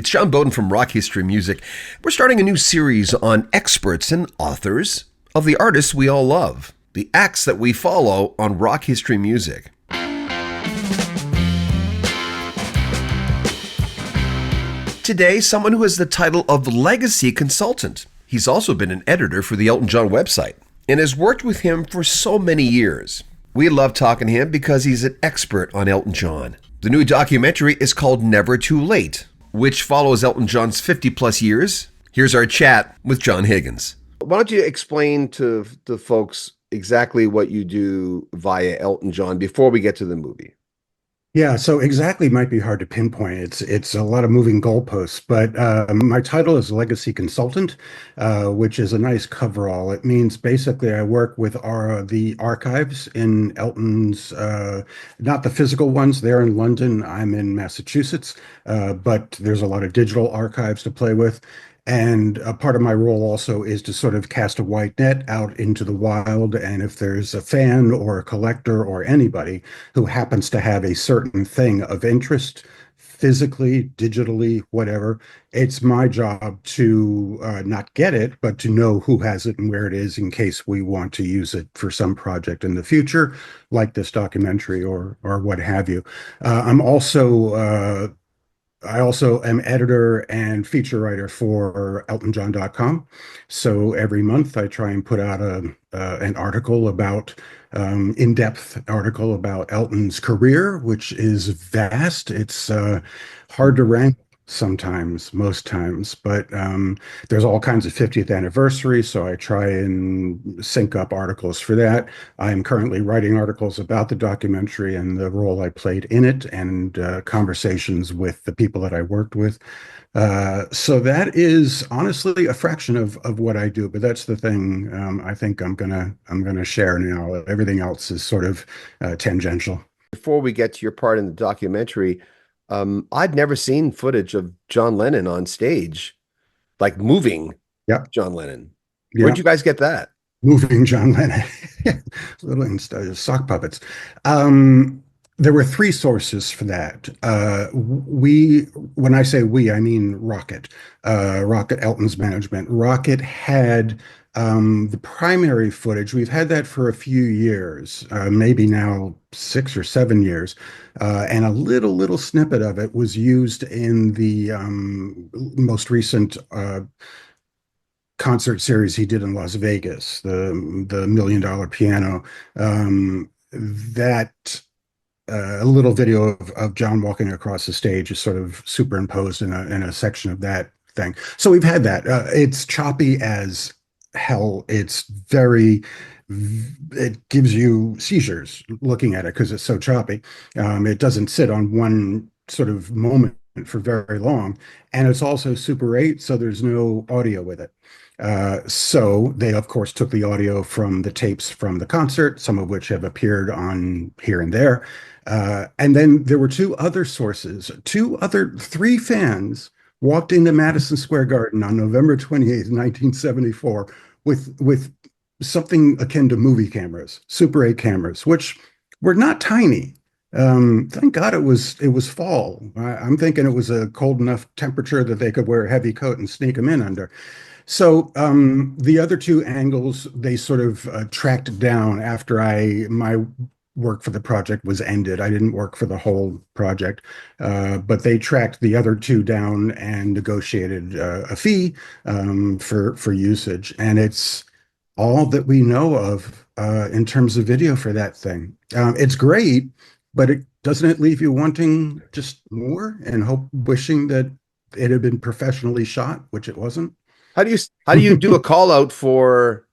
It's John Bowden from Rock History Music. We're starting a new series on experts and authors of the artists we all love, the acts that we follow on Rock History Music. Today, someone who has the title of Legacy Consultant. He's also been an editor for the Elton John website and has worked with him for so many years. We love talking to him because he's an expert on Elton John. The new documentary is called Never Too Late, which follows Elton John's 50-plus years. Here's our chat with John Higgins. Why don't you explain to the folks exactly what you do via Elton John before we get to the movie? Yeah, so exactly might be hard to pinpoint. It's a lot of moving goalposts, but my title is Legacy Consultant, which is a nice coverall. It means basically I work with the archives in Elton's, not the physical ones. They're in London. I'm in Massachusetts, but there's a lot of digital archives to play with. And a part of my role also is to sort of cast a wide net out into the wild. And if there's a fan or a collector or anybody who happens to have a certain thing of interest, physically, digitally, whatever, it's my job to not get it, but to know who has it and where it is in case we want to use it for some project in the future, like this documentary or what have you. I also am editor and feature writer for eltonjohn.com. So every month I try and put out an article about in-depth article about Elton's career, which is vast. It's hard to rank sometimes, most times, but there's all kinds of 50th anniversaries, so I try and sync up articles for that. I'm currently writing articles about the documentary and the role I played in it, and conversations with the people that I worked with. So that is honestly a fraction of what I do, but that's the thing I think I'm gonna share now. Everything else is sort of tangential. Before we get to your part in the documentary, I'd never seen footage of John Lennon on stage, like moving Yeah, John Lennon. Where'd yeah. you guys get that? Moving John Lennon, little sock puppets. There were three sources for that. When I say we, I mean Rocket, Rocket Elton's management. Rocket had the primary footage. We've had that for a few years, maybe now 6 or 7 years, and a little snippet of it was used in the most recent concert series he did in Las Vegas, the $1 Million Piano. That a little video of John walking across the stage is sort of superimposed in a section of that thing. So we've had that. It's choppy as hell. It gives you seizures looking at it because it's so choppy. It doesn't sit on one sort of moment for very long, and it's also Super 8, so there's no audio with it. So they, of course, took the audio from the tapes from the concert, some of which have appeared on here and there. And then there were two other sources, three fans walked into Madison Square Garden on November 28th, 1974, with something akin to movie cameras, Super 8 cameras, which were not tiny. Thank God it was fall. I'm thinking it was a cold enough temperature that they could wear a heavy coat and sneak them in under. So the other two angles they sort of tracked down after my work for the project was ended. I didn't work for the whole project, but they tracked the other two down and negotiated a fee for usage, and it's all that we know of in terms of video for that thing. It's great, but it doesn't it leave you wanting just more and wishing that it had been professionally shot, which it wasn't. How do you do a call out for?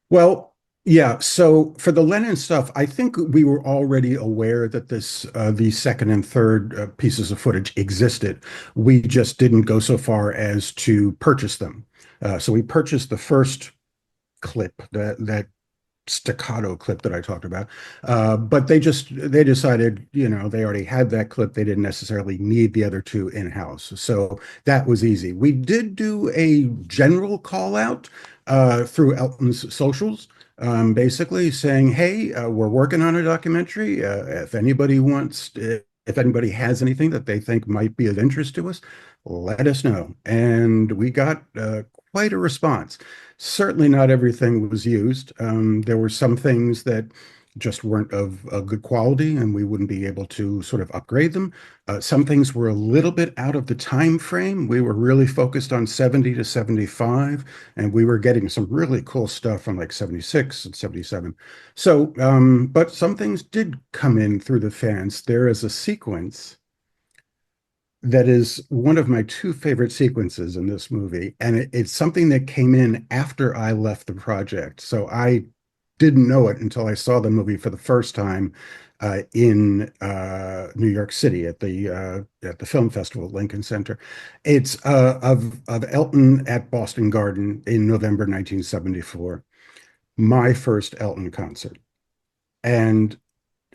Well, yeah. So for the Lennon stuff, I think we were already aware that these second and third pieces of footage existed. We just didn't go so far as to purchase them. So we purchased the first clip, that staccato clip that I talked about. But they decided, they already had that clip. They didn't necessarily need the other two in-house. So that was easy. We did do a general call out through Elton's socials, basically saying, hey, we're working on a documentary. If anybody wants if anybody has anything that they think might be of interest to us, let us know. And we got quite a response. Certainly not everything was used. There were some things that just weren't of a good quality and we wouldn't be able to sort of upgrade them. Some things were a little bit out of the time frame. We were really focused on 70 to 75, and we were getting some really cool stuff from like 76 and 77. So, but some things did come in through the fans. There is a sequence that is one of my two favorite sequences in this movie, and it's something that came in after I left the project. So I didn't know it until I saw the movie for the first time in New York City at the film festival at Lincoln Center. It's of Elton at Boston Garden in November 1974, my first Elton concert. And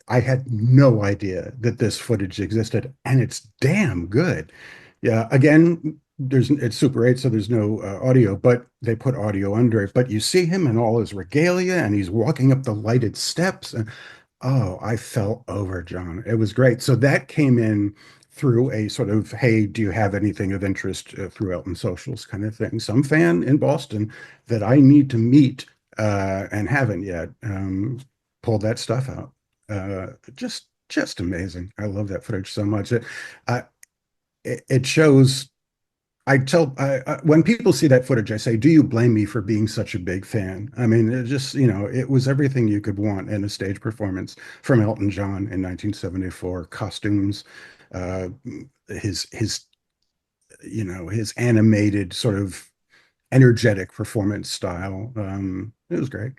I had no idea that this footage existed, and it's damn good. Yeah, again, it's Super 8, so there's no audio, but they put audio under it. But you see him in all his regalia, and he's walking up the lighted steps, and oh, I fell over, John. It was great. So that came in through a sort of, hey, do you have anything of interest through Elton Socials kind of thing? Some fan in Boston that I need to meet and haven't yet pulled that stuff out. Just amazing. I love that footage so much. Uh, it shows. When people see that footage, I say, "Do you blame me for being such a big fan?" I mean, it just, it was everything you could want in a stage performance from Elton John in 1974. Costumes, uh, his his animated sort of energetic performance style. It was great.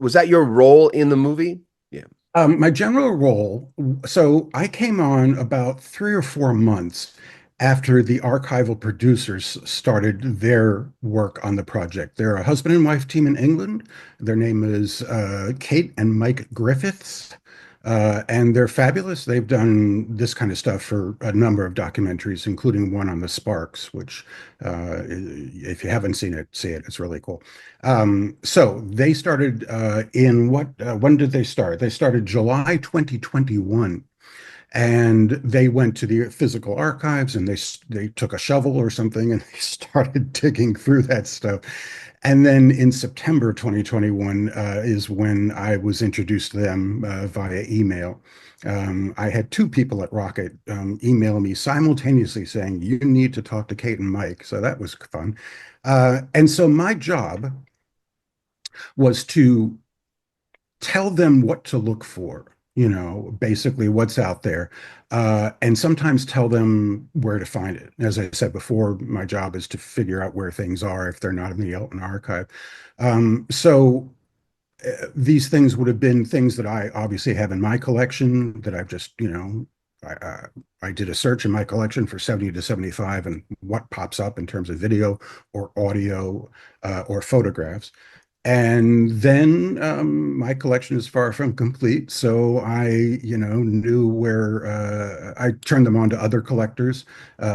Was that your role in the movie? Yeah. My general role, so I came on about 3 or 4 months after the archival producers started their work on the project. They're a husband and wife team in England. Their name is Kate and Mike Griffiths, and they're fabulous. They've done this kind of stuff for a number of documentaries, including one on the Sparks, which, if you haven't seen it, see it. It's really cool. So they started when did they start? They started July 2021. And they went to the physical archives and they took a shovel or something and they started digging through that stuff. And then in September 2021 is when I was introduced to them via email. I had two people at Rocket email me simultaneously saying, "You need to talk to Kate and Mike." So that was fun. And so my job was to tell them what to look for, basically what's out there, and sometimes tell them where to find it. As I said before, my job is to figure out where things are if they're not in the Elton archive. So these things would have been things that I obviously have in my collection that I've just, I did a search in my collection for 70 to 75 and what pops up in terms of video or audio or photographs. And then my collection is far from complete, so I, knew where I turned them on to other collectors,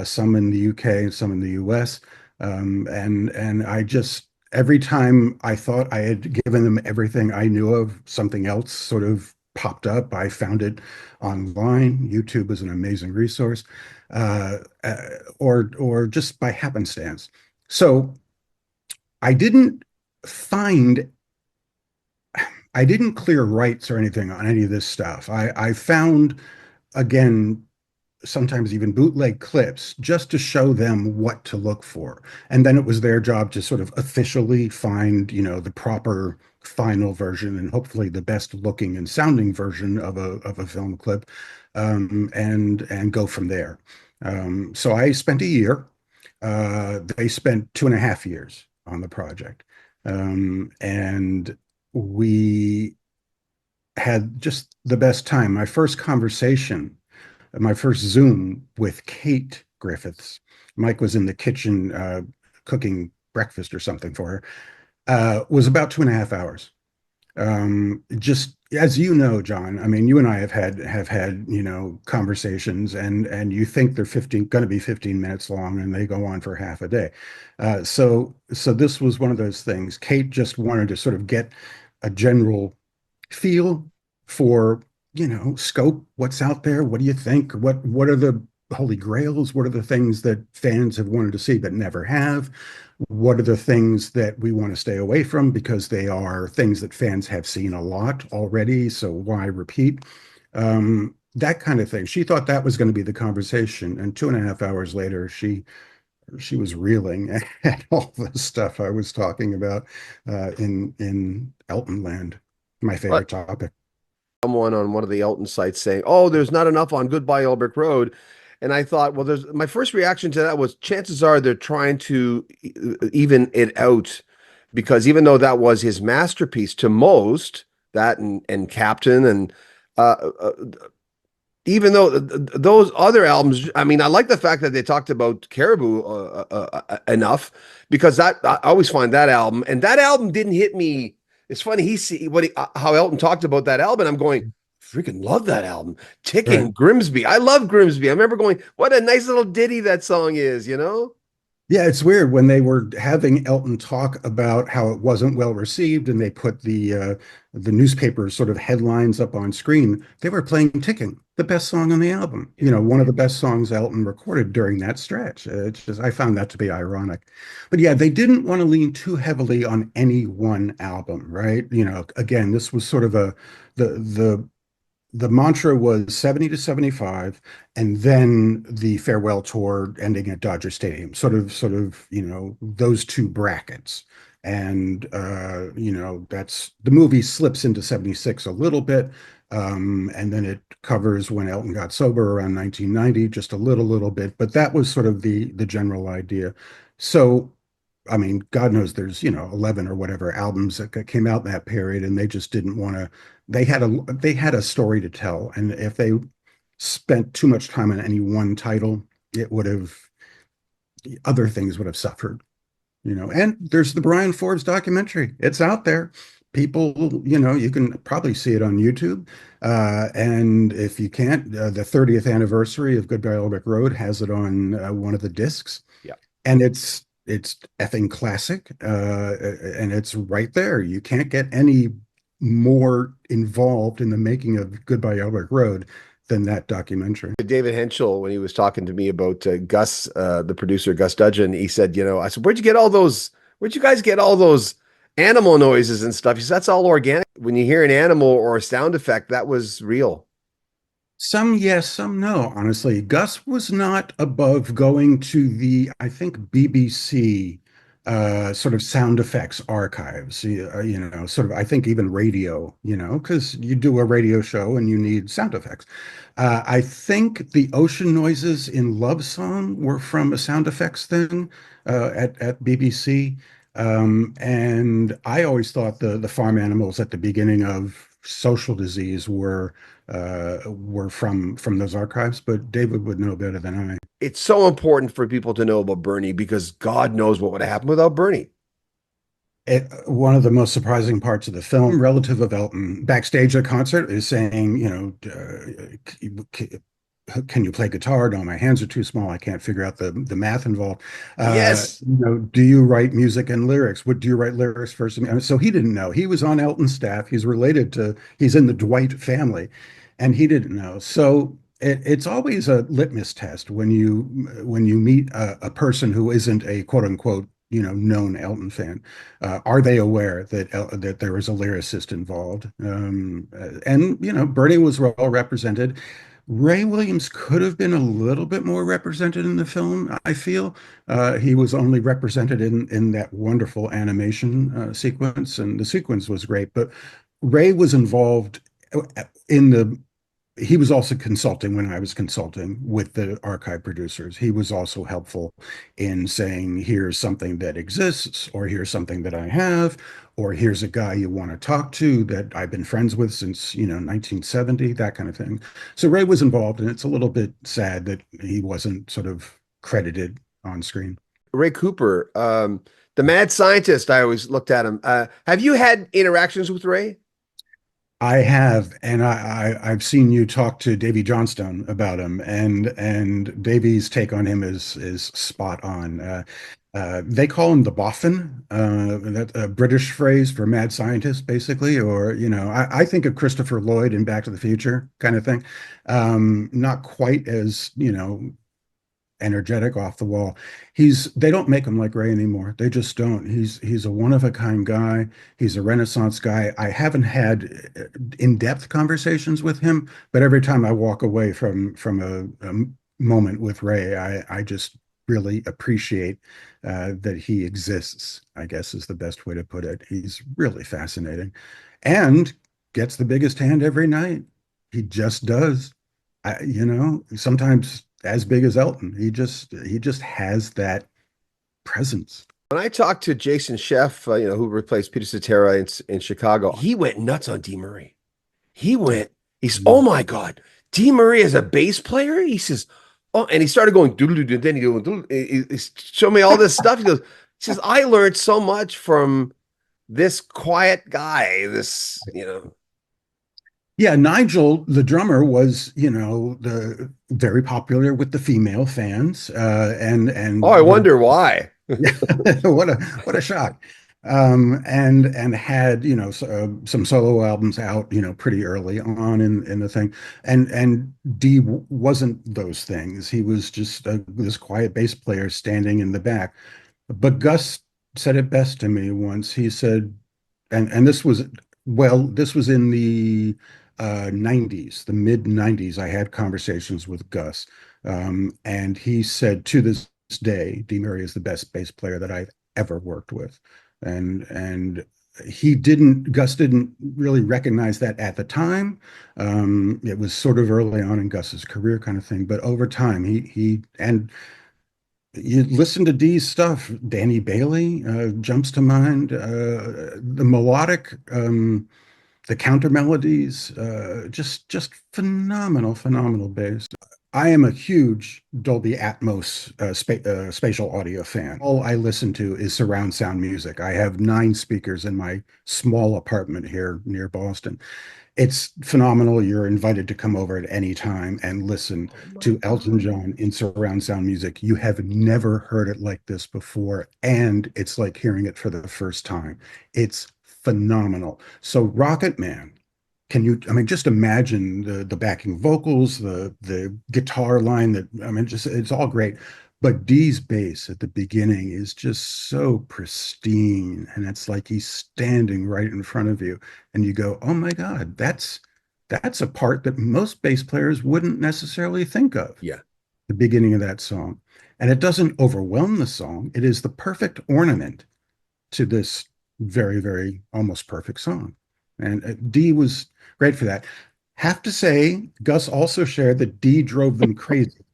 some in the UK and some in the US, and I just every time I thought I had given them everything I knew of, something else sort of popped up. I found it online. YouTube is an amazing resource, uh, uh, or just by happenstance. So I didn't find I didn't clear rights or anything on any of this stuff. I found, again, sometimes even bootleg clips just to show them what to look for. And then it was their job to sort of officially find, the proper final version and hopefully the best looking and sounding version of a film clip, and go from there. So I spent a year. They spent 2.5 years on the project. And we had just the best time. My first Zoom with Kate Griffiths. Mike was in the kitchen cooking breakfast or something for her. Was about 2.5 hours. Just as you know, John, I mean, you and I have had conversations, and you think they're 15 going to be 15 minutes long, and they go on for half a day. So this was one of those things. Kate just wanted to sort of get a general feel for scope what's out there. What do you think? What are the holy grails? What are the things that fans have wanted to see but never have? What are the things that we want to stay away from because they are things that fans have seen a lot already, so why repeat? That kind of thing. She thought that was going to be the conversation, and 2.5 hours later, she was reeling at all the stuff I was talking about in Elton Land, my But favorite topic. someone on one of the Elton sites saying, "Oh, there's not enough on Goodbye Yellow Brick Road," and I thought, well, there's my first reaction to that was chances are they're trying to even it out because even though that was his masterpiece to most, that and Captain and uh, uh, even though those other albums, I mean, I like the fact that they talked about Caribou enough because that I always find that album and that album didn't hit me. It's funny how Elton talked about that album. And I'm going, freaking love that album, Right. Ticking Grimsby. I love Grimsby. I remember going, what a nice little ditty that song is, you know? Yeah, it's weird when they were having Elton talk about how it wasn't well received, and they put the newspaper sort of headlines up on screen. They were playing "Ticking," the best song on the album. One of the best songs Elton recorded during that stretch. It's just I found that to be ironic, but yeah, they didn't want to lean too heavily on any one album, right? Again, this was sort of the mantra was 70 to 75, and then the farewell tour ending at Dodger Stadium, sort of, those two brackets. And that's the movie slips into 76 a little bit. And then it covers when Elton got sober around 1990, just a little bit, but that was sort of the general idea. So I mean, God knows there's, 11 or whatever albums that came out in that period, and they just didn't want to. They had a story to tell, and if they spent too much time on any one title, it would have other things would have suffered. And there's the Brian Forbes documentary. It's out there. People, you can probably see it on YouTube. And if you can't, the 30th anniversary of Goodbye Old Brick Road has it on one of the discs, Yeah. and it's effing classic, and it's right there. You can't get any more involved in the making of Goodbye Yellow Road than that documentary. David Henschel, when he was talking to me about Gus, the producer Gus Dudgeon, he said, I said, where'd you guys get all those animal noises and stuff? He said, that's all organic. When you hear an animal or a sound effect, that was real. Some yes, some no. Honestly, Gus was not above going to the, I think, BBC sort of sound effects archives. Sort of, I think even radio. Because you do a radio show and you need sound effects. I think the ocean noises in Love Song were from a sound effects thing at BBC. And I always thought the farm animals at the beginning of Social Disease were from those archives, but David would know better than I. It's so important for people to know about Bernie because God knows what would have happened without Bernie. One of the most surprising parts of the film, relative of Elton, backstage at a concert, is saying, can you play guitar? No, my hands are too small. I can't figure out the math involved. Yes. Do you write music and lyrics? What do you write lyrics first? So he didn't know. He was on Elton's staff. He's in the Dwight family, and he didn't know. So it's always a litmus test when you meet a person who isn't a quote unquote known Elton fan. Are they aware that there was a lyricist involved? And Bernie was well represented. Ray Williams could have been a little bit more represented in the film, I feel. He was only represented in that wonderful animation sequence, and the sequence was great. But Ray was involved in the he was also consulting when I was consulting with the archive producers. He was also helpful in saying, here's something that exists, or here's something that I have, or here's a guy you want to talk to that I've been friends with since, 1970, that kind of thing. So Ray was involved, and it's a little bit sad that he wasn't sort of credited on screen. Ray Cooper, the mad scientist, I always looked at him. Have you had interactions with Ray? I have, and I've seen you talk to Davy Johnstone about him, and Davy's take on him is spot on. They call him the boffin, that a British phrase for mad scientist, basically, or I think of Christopher Lloyd in Back to the Future kind of thing. Not quite as energetic off the wall. They don't make him like Ray anymore. They just don't. He's a one of a kind guy. He's a Renaissance guy. I haven't had in-depth conversations with him, but every time I walk away from a moment with Ray, I just really appreciate that he exists, I guess is the best way to put it. He's really fascinating and gets the biggest hand every night. He just does. Sometimes as big as Elton. He just has that presence. When I talked to Jason Sheff, who replaced Peter Cetera in Chicago, he went nuts on Dee Murray. He went, he's, oh my God, Dee Murray as a bass player? He says, oh, and he started going doodle doodle. Then he goes, he showed me all this stuff. He says, I learned so much from this quiet guy. Yeah, Nigel, the drummer, was, the very popular with the female fans, Oh, I and wonder why. what a shock. And had some solo albums out pretty early on in the thing, and D wasn't those things. He was just this quiet bass player standing in the back. But Gus said it best to me once. He said, and this was in the 90s, the mid 90s. I had conversations with Gus, and he said to this day, Dee Murray is the best bass player that I've ever worked with, and Gus didn't really recognize that at the time. It was sort of early on in Gus's career, kind of thing, but over time, and you listen to Dee's stuff. Danny Bailey jumps to mind. The melodic, the counter melodies, just phenomenal bass. I am a huge Dolby Atmos spatial audio fan. All I listen to is surround sound music. I have 9 speakers in my small apartment here near Boston. It's phenomenal. You're invited to come over at any time and listen to Elton John in surround sound music. You have never heard it like this before, and it's like hearing it for the first time. It's phenomenal. So Rocket Man, I mean, just imagine the backing vocals, the guitar line that, I mean, just it's all great. But Dee's bass at the beginning is just so pristine, and it's like he's standing right in front of you, and you go, "Oh my God, that's a part that most bass players wouldn't necessarily think of." Yeah. The beginning of that song, and it doesn't overwhelm the song. It is the perfect ornament to this very almost perfect song, and Dee was great for that. Have to say, Gus also shared that Dee drove them crazy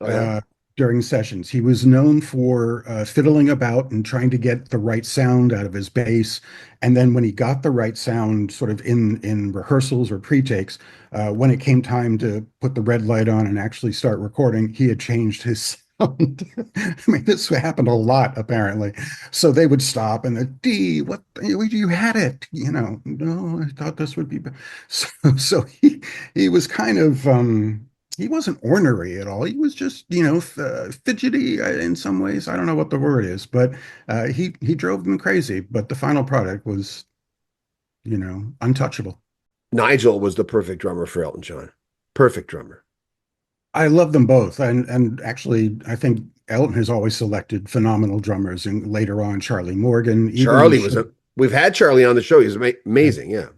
Oh, yeah. during sessions. He was known for fiddling about and trying to get the right sound out of his bass. And then when he got the right sound, sort of in rehearsals or pre-takes, when it came time to put the red light on and actually start recording, he had changed his sound. I mean, this happened a lot, apparently. So they would stop and the D, what you had it, no, I thought this would be better. So he was kind of he wasn't ornery at all. He was just, fidgety in some ways. I don't know what the word is, but he drove them crazy. But the final product was, untouchable. Nigel was the perfect drummer for Elton John. Perfect drummer. I love them both, and actually, I think Elton has always selected phenomenal drummers, and later on, Charlie Morgan, Charlie was we've had Charlie on the show. He's amazing. Yeah.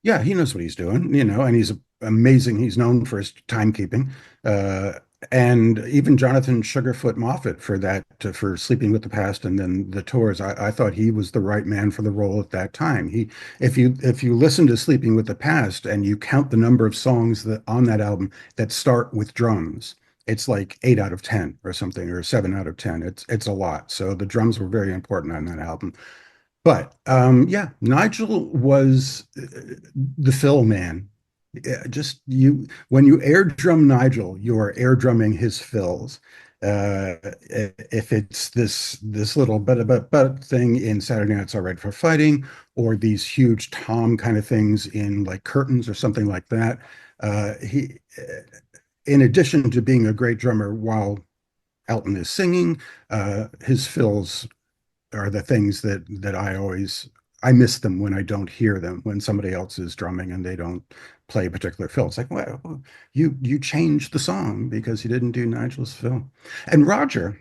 Yeah, he knows what he's doing, and he's amazing. He's known for his timekeeping. And even Jonathan Sugarfoot Moffat for Sleeping with the Past and then the tours. I thought he was the right man for the role at that time. If you listen to Sleeping with the Past and you count the number of songs that on that album that start with drums, it's like 8 out of 10 or something, or 7 out of 10. It's a lot. So the drums were very important on that album. But yeah, Nigel was the fill man. Just when you air drum Nigel, you are air drumming his fills. If it's this little but thing in Saturday Night's All Right for Fighting, or these huge tom kind of things in like Curtains or something like that, he in addition to being a great drummer while Elton is singing, his fills are the things that I miss them when I don't hear them, when somebody else is drumming and they don't play a particular fill. It's like, well, you changed the song because you didn't do Nigel's fill. And Roger,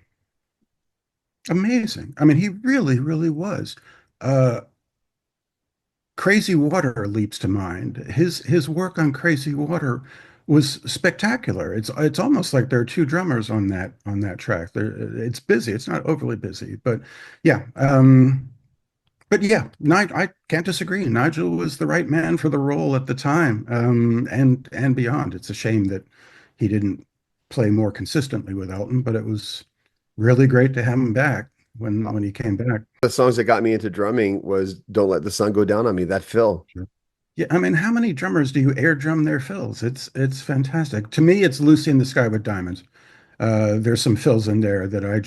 amazing. I mean, he really, really was. Uh, Crazy Water leaps to mind. His work on Crazy Water was spectacular. It's almost like there are two drummers on that track. It's busy. It's not overly busy, but yeah. But yeah, I can't disagree. Nigel was the right man for the role at the time, and beyond. It's a shame that he didn't play more consistently with Elton, but it was really great to have him back when he came back. The songs that got me into drumming was Don't Let the Sun Go Down on Me, that fill. Sure. Yeah, I mean, how many drummers do you air drum their fills? It's fantastic. To me, it's Lucy in the Sky with Diamonds. There's some fills in there that I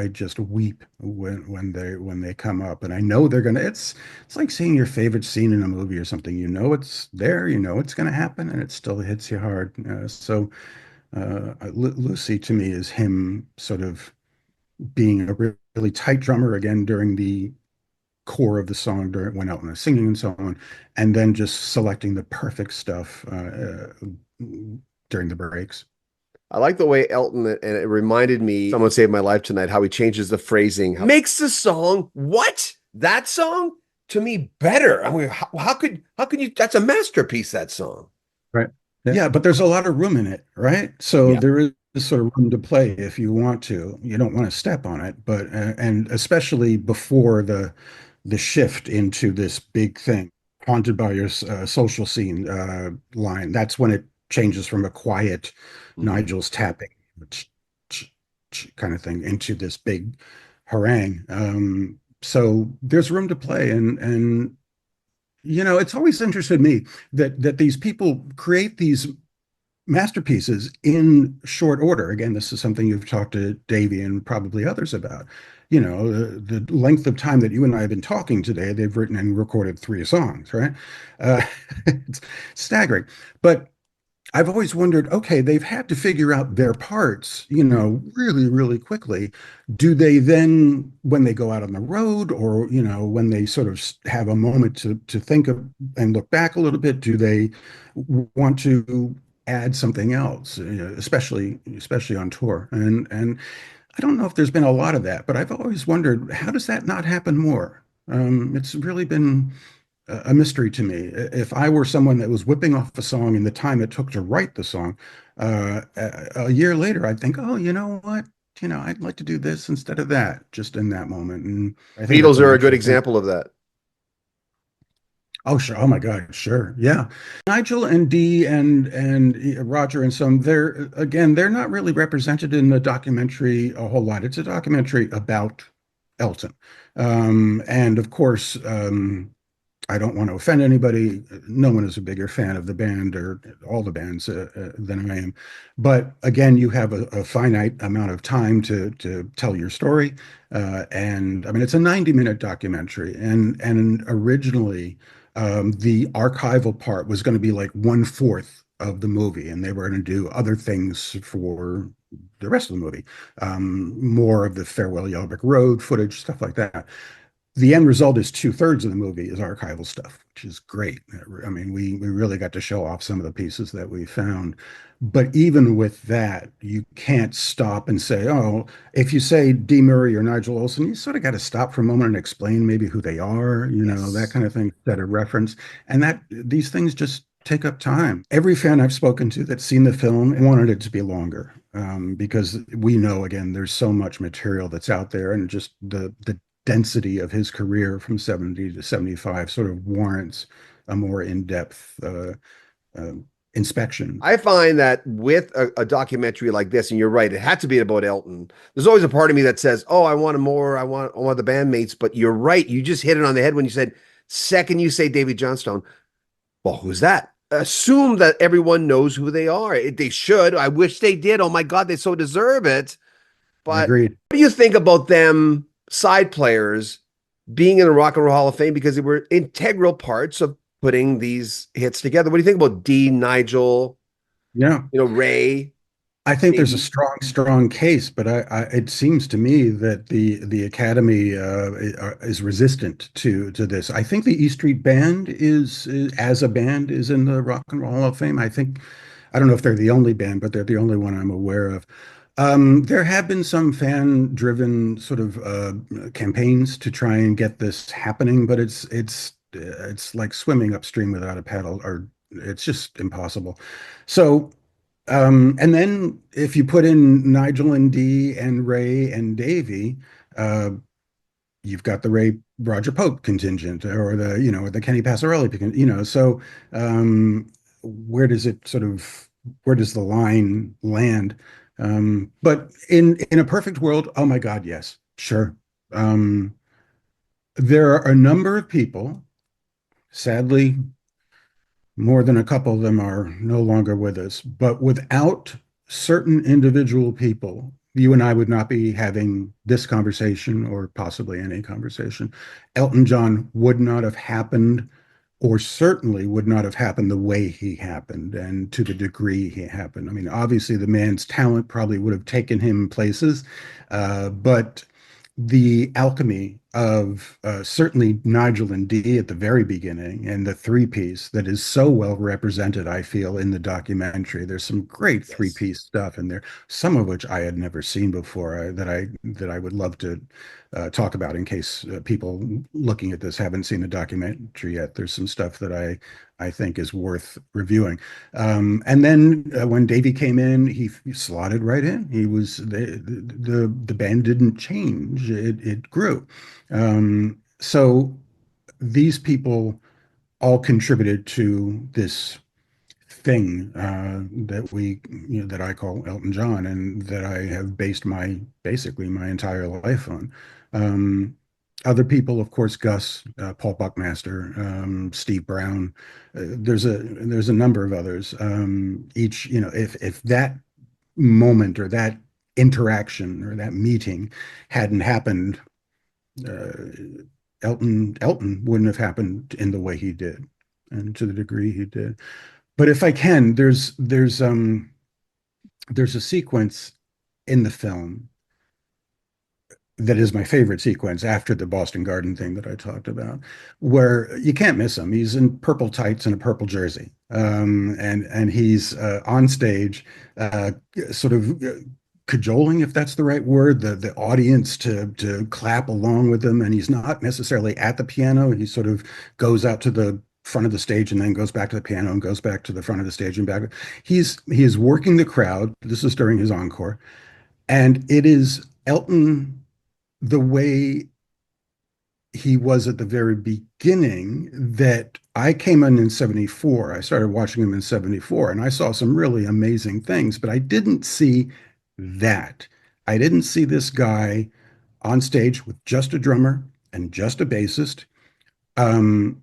just weep when they come up, and I know they're gonna. It's like seeing your favorite scene in a movie or something. You know it's there, you know it's gonna happen, and it still hits you hard. Lucy to me is him sort of being a really tight drummer again during the core of the song during when Elton is singing and so on, and then just selecting the perfect stuff during the breaks. I like the way Elton, and it reminded me, Someone Saved My Life Tonight, how he changes the phrasing, makes the song, what? That song? To me, better. I mean, how could you, that's a masterpiece, that song. Right. Yeah, but there's a lot of room in it, right? So Yeah. there is sort of room to play if you want to. You don't want to step on it, but and especially before the shift into this big thing, haunted by your social scene line. That's when it changes from a quiet Mhm. Nigel's tapping kind of thing into this big harangue. So there's room to play, and you know, it's always interested me that these people create these masterpieces in short order. Again, this is something you've talked to Davey and probably others about. You know, the length of time that you and I have been talking today, they've written and recorded three songs, right? Uh, it's staggering. But I've always wondered, okay, they've had to figure out their parts, you know, really, really quickly. Do they then, when they go out on the road, or you know, when they sort of have a moment to think of and look back a little bit, do they want to add something else, especially on tour? And I don't know if there's been a lot of that, but I've always wondered, how does that not happen more? It's really been a mystery to me. If I were someone that was whipping off a song in the time it took to write the song, a year later, I'd think, oh, you know what? You know, I'd like to do this instead of that, just in that moment. And I think that's Beatles a are a good natural thing. example of that. Oh, sure. Oh my God, sure. Yeah. Nigel and Dee and Roger and some, they're again, they're not really represented in the documentary a whole lot. It's a documentary about Elton. And of course, I don't want to offend anybody. No one is a bigger fan of the band or all the bands than I am. But again, you have a finite amount of time to tell your story. And I mean, it's a 90-minute documentary. And originally, the archival part was going to be like one-fourth of the movie, and they were going to do other things for the rest of the movie, more of the Farewell Yellow Brick Road footage, stuff like that. The end result is two-thirds of the movie is archival stuff, which is great. I mean, we really got to show off some of the pieces that we found. But even with that, you can't stop and say, oh, if you say Dee Murray or Nigel Olsson, you sort of got to stop for a moment and explain maybe who they are, you know, that Yes. kind of thing, that a reference. And that these things just take up time. Every fan I've spoken to that's seen the film wanted it to be longer, because we know, again, there's so much material that's out there, and just the density of his career from 70 to 75 sort of warrants a more in-depth uh, inspection. I find that with a documentary like this, and you're right, it had to be about Elton. There's always a part of me that says, "Oh, I want the bandmates." But you're right, you just hit it on the head when you said, second you say Davy Johnstone, well, who's that? assume that everyone knows who they are. They should. I wish they did. Oh my God, they so deserve it. But Agreed. what do you think about them side players being in the Rock and Roll Hall of Fame because they were integral parts of putting these hits together? What do you think about Dee, Nigel, Yeah. Ray, I think there's a Davey? strong case, but it seems to me that the Academy is resistant to this. I think the E Street Band is as a band is in the Rock and Roll Hall of Fame. I don't know if they're the only band, but they're the only one I'm aware of. There have been some fan-driven sort of campaigns to try and get this happening, but it's like swimming upstream without a paddle, or it's just impossible. So. And then if you put in Nigel and Dee and Ray and Davey, uh, you've got the Ray Roger Pope contingent or the Kenny Passarelli, so where does it sort of, where does the line land? But in a perfect world, oh my God, yes, sure. Um, there are a number of people, sadly, more than a couple of them are no longer with us. But without certain individual people, you and I would not be having this conversation or possibly any conversation. Elton John would not have happened, or certainly would not have happened the way he happened and to the degree he happened. I mean, obviously, the man's talent probably would have taken him places, but the alchemy of certainly Nigel and Dee at the very beginning and the three piece that is so well represented, I feel, in the documentary. There's some great three Yes. piece stuff in there, some of which I had never seen before that I would love to talk about in case people looking at this haven't seen the documentary yet. There's some stuff that I think is worth reviewing. And then when Davey came in, he slotted right in. He was the band didn't change; it grew. So these people all contributed to this thing that I call Elton John, and that I have based my basically my entire life on. Um, Other people, of course, Gus, Paul Buckmaster, Steve Brown. There's a number of others. Each, if that moment or that interaction or that meeting hadn't happened, uh, Elton wouldn't have happened in the way he did, and to the degree he did. But if I can, there's a sequence in the film that is my favorite sequence after the Boston Garden thing that I talked about, where you can't miss him. He's in purple tights and a purple jersey, and he's on stage, uh, sort of cajoling, if that's the right word, the audience to clap along with him. And he's not necessarily at the piano. He sort of goes out to the front of the stage and then goes back to the piano and goes back to the front of the stage and back. He is working the crowd. This is during his encore, and it is Elton the way he was at the very beginning. That I came in 74. I started watching him in 74 and I saw some really amazing things, but I didn't see that. I didn't see this guy on stage with just a drummer and just a bassist, um,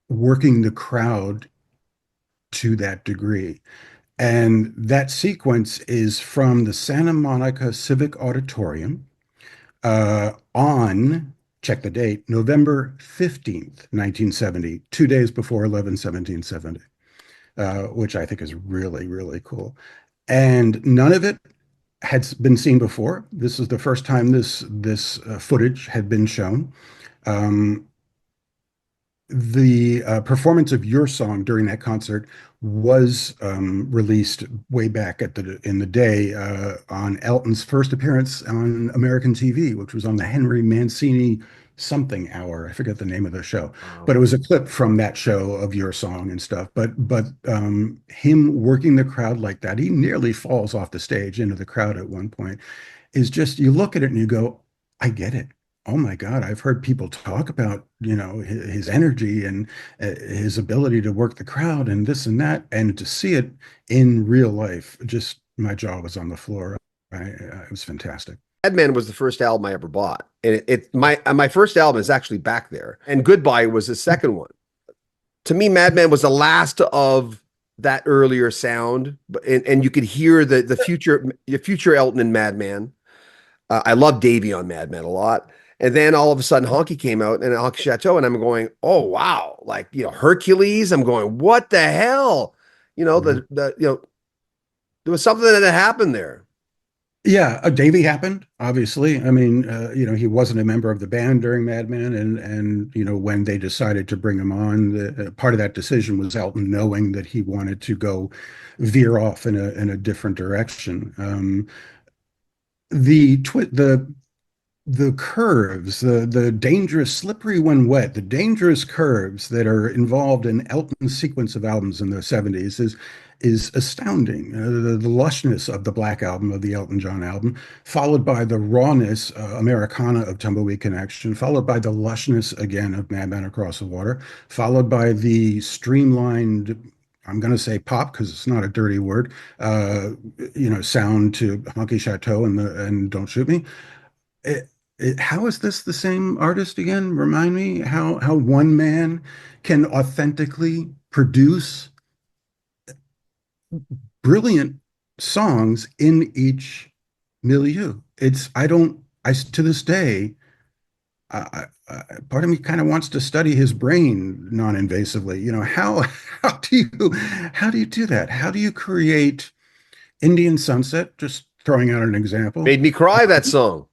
working the crowd to that degree. And that sequence is from the Santa Monica Civic Auditorium on, check the date, November 15th, 1970, 2 days before 11/17/70, which I think is really, really cool. And none of it had been seen before. This is the first time this footage had been shown. Um, the performance of your song during that concert was released way back in the day on Elton's first appearance on American TV, which was on the Henry Mancini something hour. I forget the name of the show, but Wow. it was a clip from that show of your song and stuff. But him working the crowd like that, he nearly falls off the stage into the crowd at one point, is just, you look at it and you go, I get it. Oh my God, I've heard people talk about, his energy and his ability to work the crowd and this and that, and to see it in real life, just my jaw was on the floor. It was fantastic. Madman was the first album I ever bought, and my first album is actually back there, and Goodbye was the second one. To me, Madman was the last of that earlier sound, and you could hear the future Elton in Madman. I love Davey on Mad Men a lot. And then all of a sudden, Honky came out and Honky Chateau, and I'm going, oh wow, like Hercules. I'm going, what the hell? Yeah. There was something that had happened there. Yeah, Davey happened, obviously. I mean, he wasn't a member of the band during Mad Men, and when they decided to bring him on, part of that decision was Elton knowing that he wanted to go veer off in a different direction. The curves, the dangerous, slippery when wet, the dangerous curves that are involved in Elton's sequence of albums in the 70s is astounding. The lushness of the Black Album, of the Elton John album, followed by the rawness, Americana of Tumbleweed Connection, followed by the lushness again of Madman Across the Water, followed by the streamlined, I'm going to say pop because it's not a dirty word, sound to Honky Chateau and Don't Shoot Me. It, how is this the same artist again? Remind me how one man can authentically produce brilliant songs in each milieu. It's I don't I to this day, part of me kind of wants to study his brain non-invasively. How do you do that? How do you create Indian Sunset? Just throwing out an example. Made me cry, that song.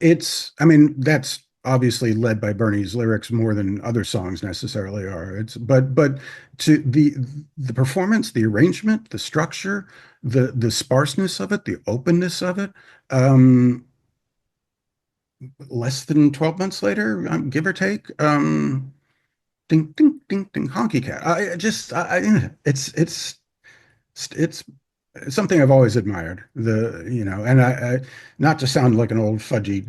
I mean, that's obviously led by Bernie's lyrics more than other songs necessarily are. But to the performance, the arrangement, the structure, the sparseness of it, the openness of it. Less than 12 months later, give or take, ding ding ding ding, honky cat. It's something I've always admired. And I not to sound like an old fuddy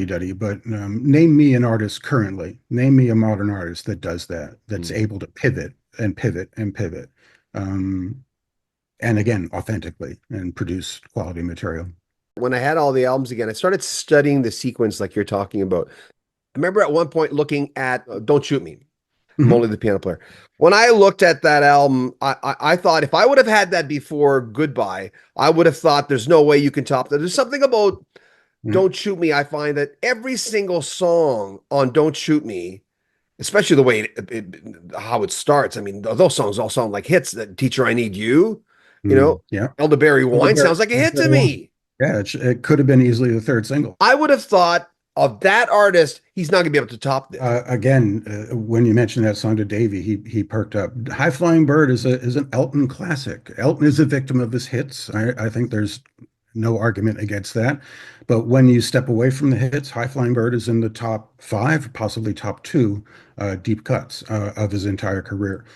duddy, but name me an artist currently. Name me a modern artist that does that. That's able to pivot and pivot and pivot, and again authentically and produce quality material. When I had all the albums again, I started studying the sequence like you're talking about. I remember at one point looking at Don't Shoot Me. I'm Mhm. only the piano player. When I looked at that album, I thought if I would have had that before Goodbye, I would have thought there's no way you can top that. There's something about Yeah. Don't Shoot Me. I find that every single song on Don't Shoot Me, especially the way how it starts. I mean, those songs all sound like hits. That Teacher, I Need You, you know, Yeah. Elderberry Wine Elderberry, sounds like a hit to Elderberry Wine. me. Yeah, it could have been easily the third single. I would have thought of that artist, he's not going to be able to top this. Again, when you mentioned that song to Davey, he perked up. High Flying Bird is an Elton classic. Elton is a victim of his hits. I think there's no argument against that. But when you step away from the hits, High Flying Bird is in the top five, possibly top two deep cuts of his entire career.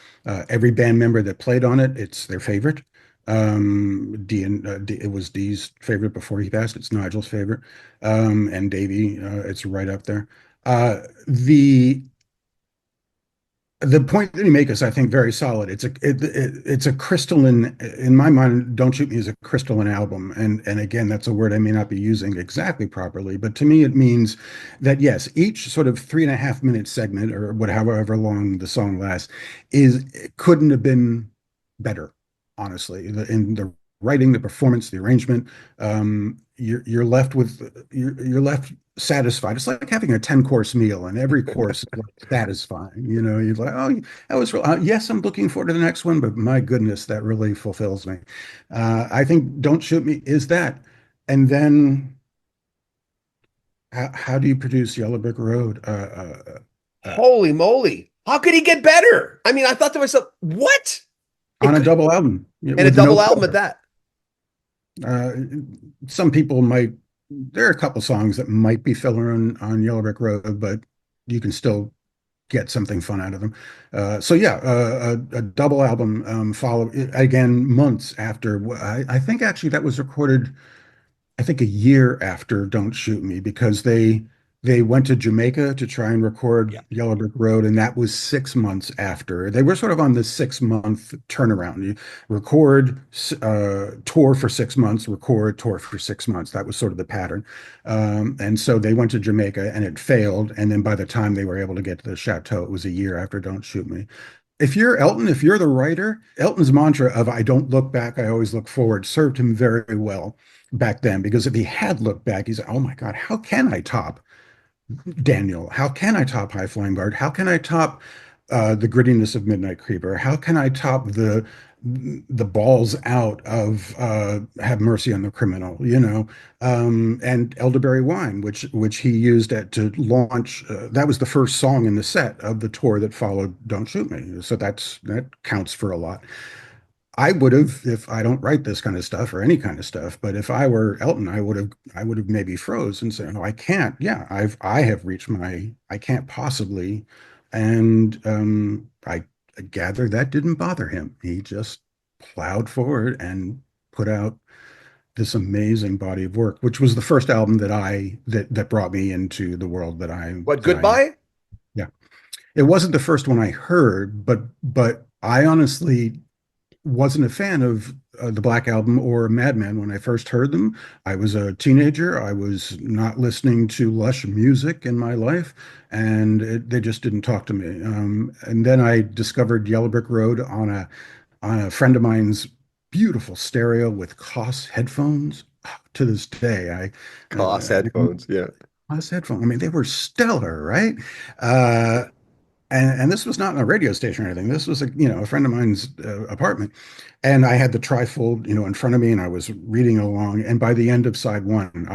Every band member that played on it, it's their favorite. It was Dee's favorite before he passed. It's Nigel's favorite, and Davey, it's right up there. The point that you make is, I think, very solid. It's a crystalline, in my mind. Don't Shoot Me is a crystalline album, and again, that's a word I may not be using exactly properly, but to me, it means that yes, each sort of 3.5 minute segment or whatever, however long the song lasts, couldn't have been better. Honestly, in the writing, the performance, the arrangement, you're left satisfied. It's like having a 10-course meal, and every course is like satisfying. You're like, oh, that was real. Yes, I'm looking forward to the next one, but my goodness, that really fulfills me. I think Don't Shoot Me is that. And then how do you produce Yellow Brick Road? Holy moly. How could he get better? I mean, I thought to myself, what? On a double album And a with double no album at that. Uh, some people might. There are a couple songs that might be filler on Yellow Brick Road, but you can still get something fun out of them. So yeah, a double album, follow again months after. I think actually that was recorded, I think a year after Don't Shoot Me, because They went to Jamaica to try and record Yeah. Yellow Brick Road, and that was 6 months after. They were sort of on the 6 month turnaround. You record, tour for 6 months, record, tour for 6 months. That was sort of the pattern. And so they went to Jamaica and it failed. And then by the time they were able to get to the chateau, it was a year after Don't Shoot Me. If you're Elton, if you're the writer, Elton's mantra of I don't look back, I always look forward served him very well back then. Because if he had looked back, he's, oh my God, how can I top Daniel? How can I top High Flying Bird? How can I top the grittiness of Midnight Creeper? How can I top the balls out of Have Mercy on the Criminal? And Elderberry Wine, which he used to launch. That was the first song in the set of the tour that followed Don't Shoot Me. So that counts for a lot. I would have, if I don't write this kind of stuff or any kind of stuff, but if I were Elton, I would have maybe froze and said, "No, I can't. Yeah, I have reached I can't possibly." And I gather that didn't bother him. He just plowed forward and put out this amazing body of work, which was the first album that brought me into the world What, that I Goodbye? yeah. It wasn't the first one I heard, but I honestly wasn't a fan of the Black Album or Madman when I first heard them. I was a teenager. I was not listening to lush music in my life, and they just didn't talk to me. And then I discovered Yellow Brick Road on a friend of mine's beautiful stereo with Koss headphones. To this day, Koss headphones. Yeah. Koss headphones. I mean, they were stellar, right? Uh, and this was not in a radio station or anything. This was a friend of mine's apartment, and I had the trifold in front of me, and I was reading along. And by the end of side one,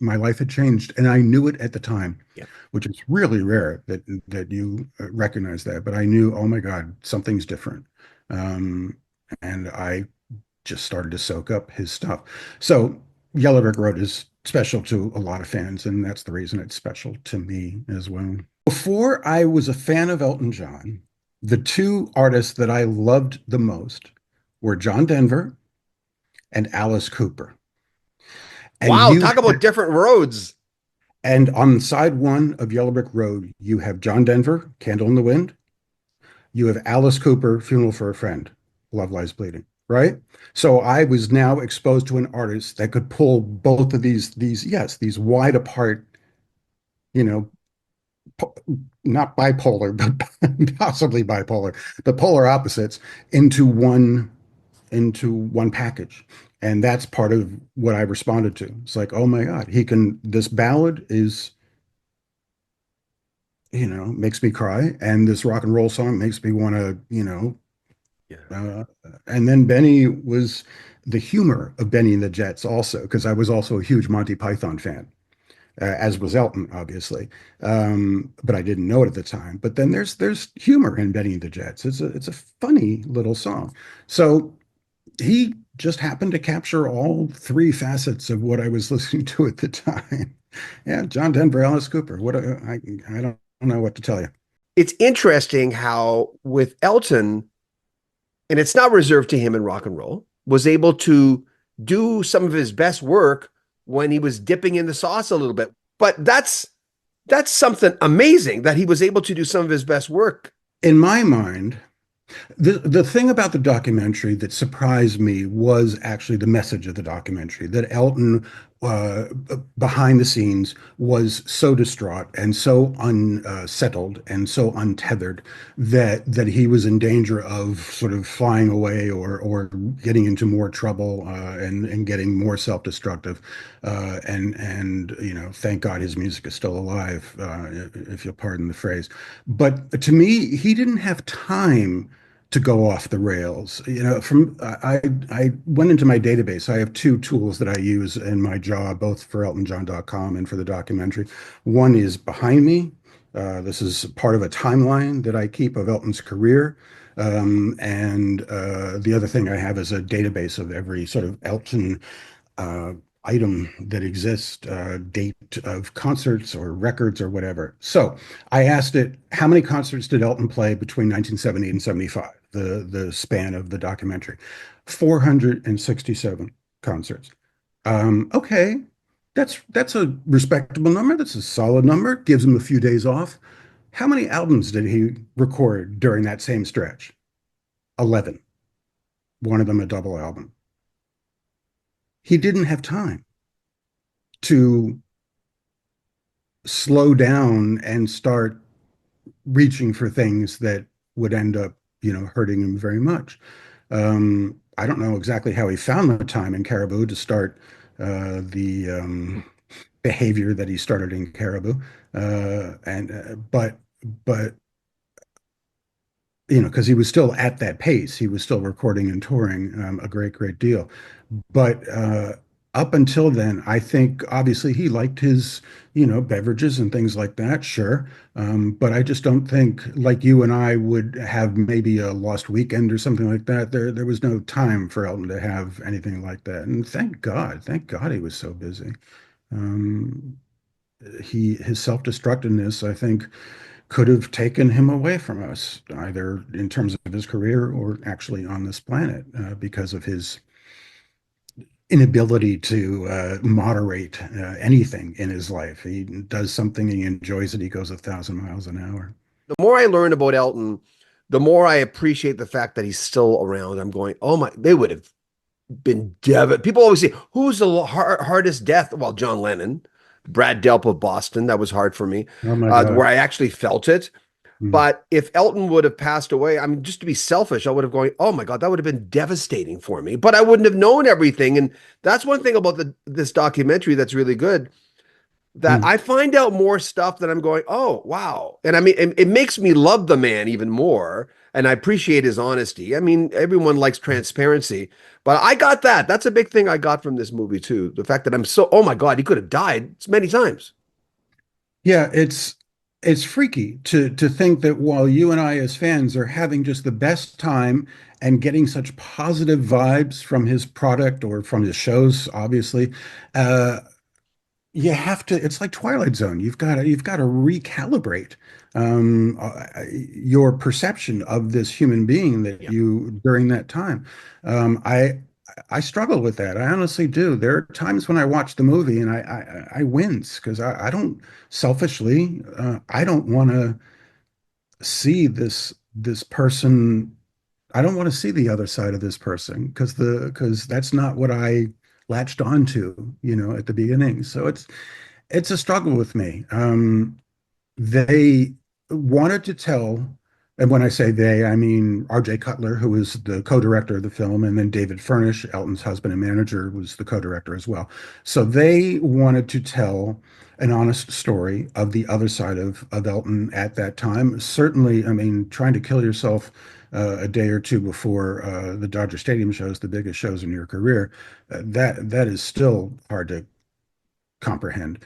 my life had changed, and I knew it at the time, Yeah. which is really rare that you recognize that. But I knew, oh my God, something's different, um, and I just started to soak up his stuff. So Yellow Brick Road is special to a lot of fans, and that's the reason it's special to me as well. Before I was a fan of Elton John, the two artists that I loved the most were John Denver and Alice Cooper. And Wow. you Talk about different roads. and on side one of Yellow Brick Road, you have John Denver, Candle in the Wind. You have Alice Cooper, Funeral for a Friend, Love Lies Bleeding, right? So I was now exposed to an artist that could pull both of these wide apart, you know, not bipolar, but possibly bipolar, but polar opposites into one package. And that's part of what I responded to. It's like, oh my God, this ballad makes me cry. And this rock and roll song makes me want to, Yeah. and then Benny was the humor of Benny and the Jets also, because I was also a huge Monty Python fan. As was Elton, obviously, but I didn't know it at the time. But then there's humor in Benny and the Jets. It's a funny little song. So he just happened to capture all three facets of what I was listening to at the time. Yeah, John Denver, Alice Cooper. I don't know what to tell you. It's interesting how with Elton, and it's not reserved to him in rock and roll, was able to do some of his best work when he was dipping in the sauce a little bit. But that's something amazing that he was able to do some of his best work. In my mind, the thing about the documentary that surprised me was actually the message of the documentary, that Elton, uh, behind the scenes, was so distraught and so unsettled and so untethered that he was in danger of sort of flying away or getting into more trouble, and getting more self-destructive. And thank God his music is still alive, if you'll pardon the phrase. But to me, he didn't have time to go off the rails. I went into my database. I have two tools that I use in my job, both for eltonjohn.com and for the documentary. One is Behind Me. This is part of a timeline that I keep of Elton's career. And the other thing I have is a database of every sort of Elton uh, item that exists, date of concerts or records or whatever. So I asked it, how many concerts did Elton play between 1970 and 75, the span of the documentary? 467 concerts. Okay. That's a respectable number. That's a solid number. Gives him a few days off. How many albums did he record during that same stretch? 11. One of them a double album. He didn't have time to slow down and start reaching for things that would end up, hurting him very much. I don't know exactly how he found the time in Caribou to start the behavior that he started in Caribou, and but because he was still at that pace, he was still recording and touring a great deal. But up until then, I think obviously he liked his, beverages and things like that, sure. But I just don't think like you and I would have maybe a lost weekend or something like that. There was no time for Elton to have anything like that. And thank God he was so busy. Um, his self-destructiveness, I think, could have taken him away from us, either in terms of his career or actually on this planet, because of his inability to moderate anything in his life. He does something, he enjoys it, he goes 1,000 miles an hour. The more I learn about Elton, the more I appreciate the fact that he's still around. I'm going, oh my, they would have been devastated. People always say, who's the hardest death? Well, John Lennon, Brad Delp of Boston. That was hard for me, Oh my where God. I actually felt it. Mm. But if Elton would have passed away, I mean, just to be selfish, I would have going, oh my God, that would have been devastating for me. But I wouldn't have known everything. And that's one thing about this documentary that's really good, that Mm. I find out more stuff that I'm going, oh, wow. And I mean, it makes me love the man even more. And I appreciate his honesty. I mean, everyone likes transparency, but I got that. That's a big thing I got from this movie, too. The fact that I'm so, oh my God, he could have died many times. Yeah, it's freaky to think that while you and I as fans are having just the best time and getting such positive vibes from his product or from his shows, obviously, uh, you have to, it's like Twilight Zone. You've got to recalibrate your perception of this human being that Yeah. you during that time. I struggle with that. I honestly do. There are times when I watch the movie and I wince because I don't selfishly I don't want to see this person. I don't want to see the other side of this person because that's not what I latched onto, at the beginning. So it's a struggle with me. They wanted to tell, and when I say they, I mean R.J. Cutler, who was the co-director of the film, and then David Furnish, Elton's husband and manager, was the co-director as well. So they wanted to tell an honest story of the other side of Elton at that time. Certainly, I mean, trying to kill yourself a day or two before the Dodger Stadium shows, the biggest shows in your career, that is still hard to comprehend.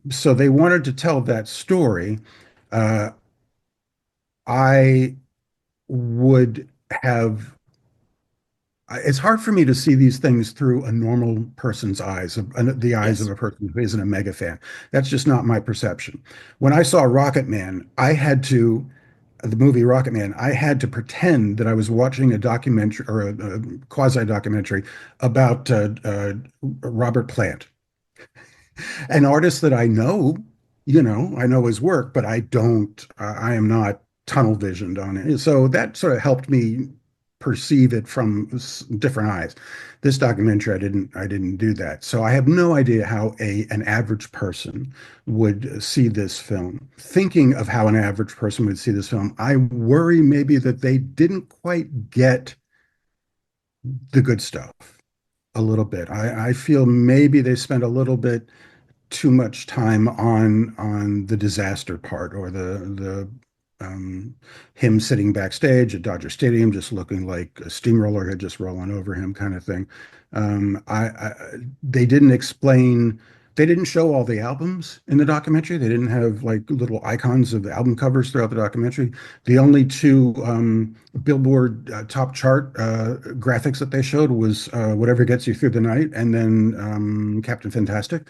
So they wanted to tell that story. Uh, I would have, it's hard for me to see these things through a normal person's eyes, the eyes of Yes. a person who isn't a mega fan. That's just not my perception. When I saw Rocket Man, the movie Rocket Man, I had to pretend that I was watching a documentary or a quasi documentary about Robert Plant, an artist that I know his work, but I am not tunnel visioned on it. So that sort of helped me perceive it from different eyes. This documentary, I didn't do that. So I have no idea how an average person would see this film. Thinking of how an average person would see this film, I worry maybe that they didn't quite get the good stuff a little bit. I feel maybe they spent a little bit too much time on the disaster part or the him sitting backstage at Dodger Stadium just looking like a steamroller had just rolling over him kind of thing. I they didn't explain they didn't show all the albums in the documentary. They didn't have like little icons of the album covers throughout the documentary. The only two Billboard top chart graphics that they showed was Whatever Gets You Through the Night and then Captain Fantastic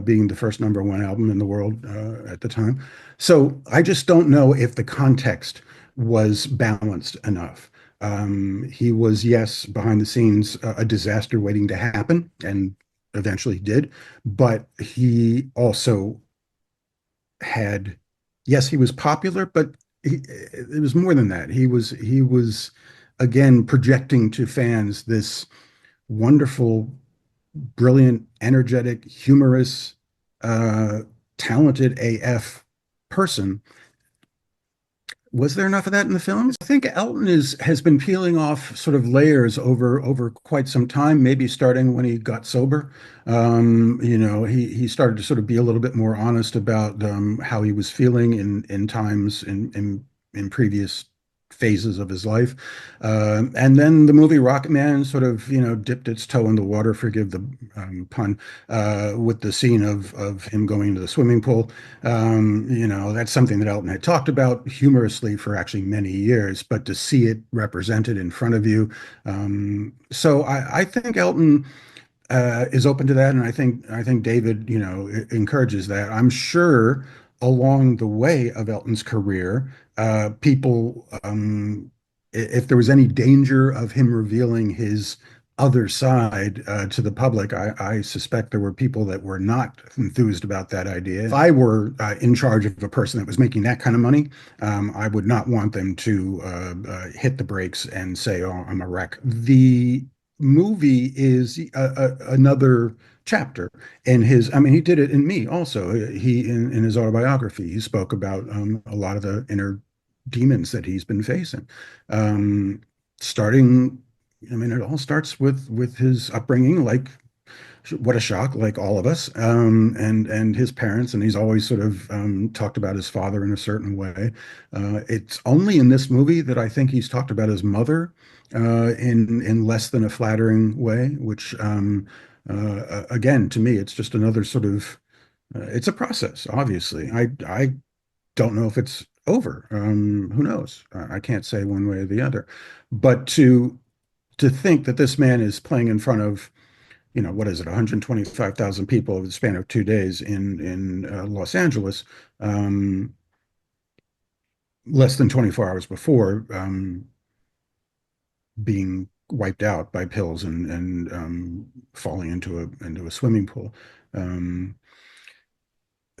being the first number one album in the world at the time. So I just don't know if the context was balanced enough. He was, yes, behind the scenes, a disaster waiting to happen, and eventually did, but he also had, yes, he was popular, but it was more than that. He was again projecting to fans this wonderful, brilliant, energetic, humorous, uh, talented AF person. Was there enough of that in the films? I think Elton is has been peeling off sort of layers over quite some time, maybe starting when he got sober. He started to sort of be a little bit more honest about how he was feeling in times in previous phases of his life. And then the movie Rocket Man sort of, dipped its toe in the water, forgive the pun, with the scene of him going to the swimming pool. That's something that Elton had talked about humorously for actually many years, but to see it represented in front of you. So I think Elton is open to that, and I think David, encourages that. I'm sure along the way of Elton's career, people, if there was any danger of him revealing his other side to the public, I suspect there were people that were not enthused about that idea. If I were in charge of a person that was making that kind of money, I would not want them to hit the brakes and say, "Oh, I'm a wreck." The movie is another chapter in his. I mean, he did it in Me also. He in his autobiography, he spoke about a lot of the inner demons that he's been facing. Starting, I mean, it all starts with his upbringing, like what a shock, like all of us, and his parents, and he's always sort of talked about his father in a certain way. It's only in this movie that I think he's talked about his mother in less than a flattering way, which again, to me, it's just another sort of it's a process. Obviously, I don't know if it's over. Who knows? I can't say one way or the other, but to think that this man is playing in front of, what is it, 125,000 people over the span of 2 days in Los Angeles, less than 24 hours before being wiped out by pills and falling into a swimming pool. Um,